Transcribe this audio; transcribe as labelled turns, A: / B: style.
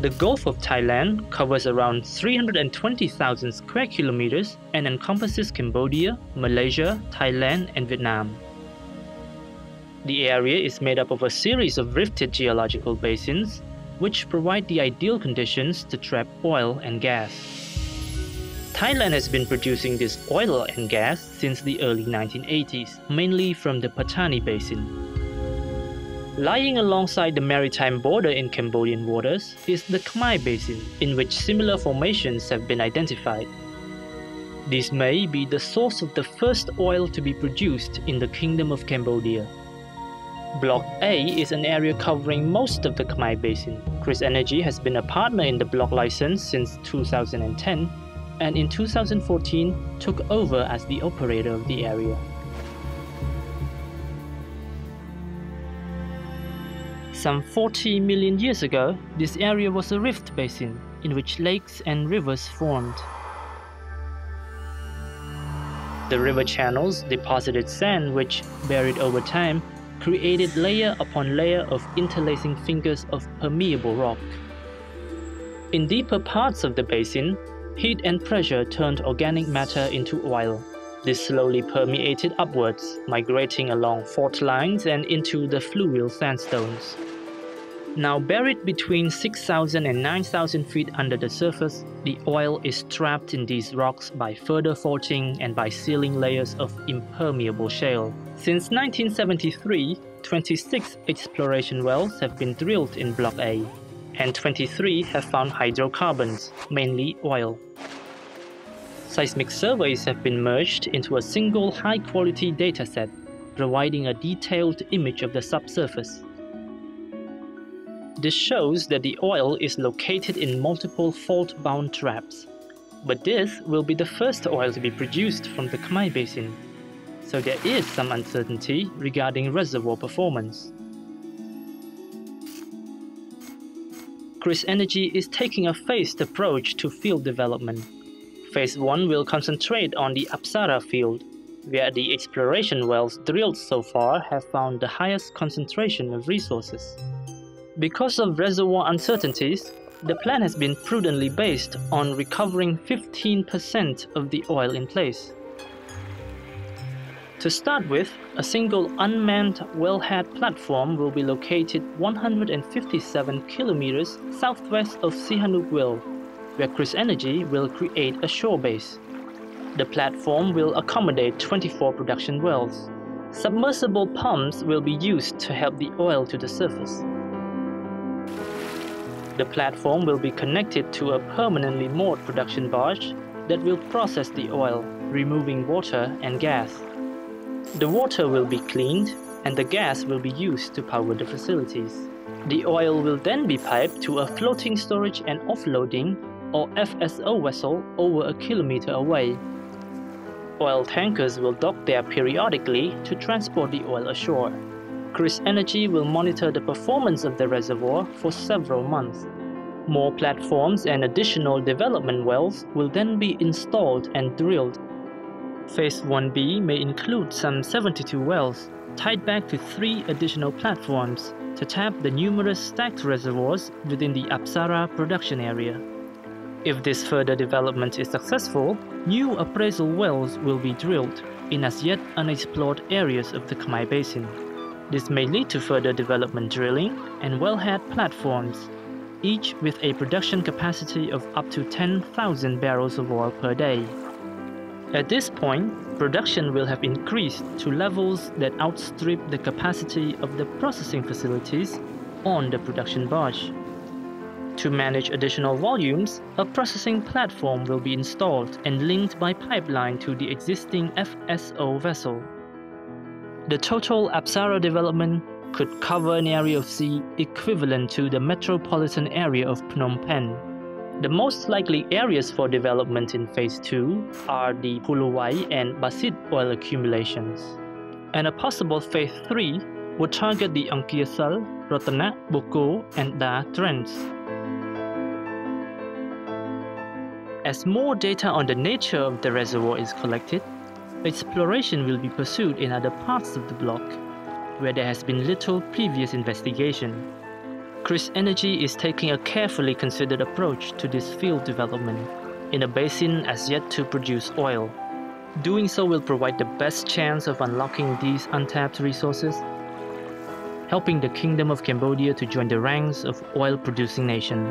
A: The Gulf of Thailand covers around 320,000 square kilometers and encompasses Cambodia, Malaysia, Thailand, and Vietnam. The area is made up of a series of rifted geological basins, which provide the ideal conditions to trap oil and gas. Thailand has been producing this oil and gas since the early 1980s, mainly from the Pattani Basin. Lying alongside the maritime border in Cambodian waters is the Khmer Basin, in which similar formations have been identified. This may be the source of the first oil to be produced in the Kingdom of Cambodia. Block A is an area covering most of the Khmer Basin. KrisEnergy has been a partner in the block license since 2010, and in 2014 took over as the operator of the area. Some 40 million years ago, this area was a rift basin in which lakes and rivers formed. The river channels deposited sand which, buried over time, created layer upon layer of interlacing fingers of permeable rock. In deeper parts of the basin, heat and pressure turned organic matter into oil. This slowly permeated upwards, migrating along fault lines and into the fluvial sandstones. Now buried between 6,000 and 9,000 feet under the surface, the oil is trapped in these rocks by further faulting and by sealing layers of impermeable shale. Since 1973, 26 exploration wells have been drilled in Block A, and 23 have found hydrocarbons, mainly oil. Seismic surveys have been merged into a single high-quality dataset, providing a detailed image of the subsurface. This shows that the oil is located in multiple fault-bound traps, but this will be the first oil to be produced from the Khmer Basin, so there is some uncertainty regarding reservoir performance. KrisEnergy is taking a phased approach to field development. Phase 1 will concentrate on the Apsara field, where the exploration wells drilled so far have found the highest concentration of resources. Because of reservoir uncertainties, the plan has been prudently based on recovering 15% of the oil in place. To start with, a single unmanned wellhead platform will be located 157 kilometers southwest of Sihanouk Well, where KrisEnergy will create a shore base. The platform will accommodate 24 production wells. Submersible pumps will be used to help the oil to the surface. The platform will be connected to a permanently moored production barge that will process the oil, removing water and gas. The water will be cleaned and the gas will be used to power the facilities. The oil will then be piped to a floating storage and offloading or FSO vessel over a kilometer away. Oil tankers will dock there periodically to transport the oil ashore. KrisEnergy will monitor the performance of the reservoir for several months. More platforms and additional development wells will then be installed and drilled. Phase 1B may include some 72 wells, tied back to 3 additional platforms to tap the numerous stacked reservoirs within the Apsara production area. If this further development is successful, new appraisal wells will be drilled in as yet unexplored areas of the Khmer Basin. This may lead to further development drilling and wellhead platforms, each with a production capacity of up to 10,000 barrels of oil per day. At this point, production will have increased to levels that outstrip the capacity of the processing facilities on the production barge. To manage additional volumes, a processing platform will be installed and linked by pipeline to the existing FSO vessel. The total Apsara development could cover an area of sea equivalent to the metropolitan area of Phnom Penh. The most likely areas for development in Phase 2 are the Pulawai and Basit oil accumulations. And a possible Phase 3 would target the Angkiasal, Rotana, Boko, and Da trends. As more data on the nature of the reservoir is collected, exploration will be pursued in other parts of the block, where there has been little previous investigation. KrisEnergy is taking a carefully considered approach to this field development in a basin as yet to produce oil. Doing so will provide the best chance of unlocking these untapped resources, helping the Kingdom of Cambodia to join the ranks of oil-producing nations.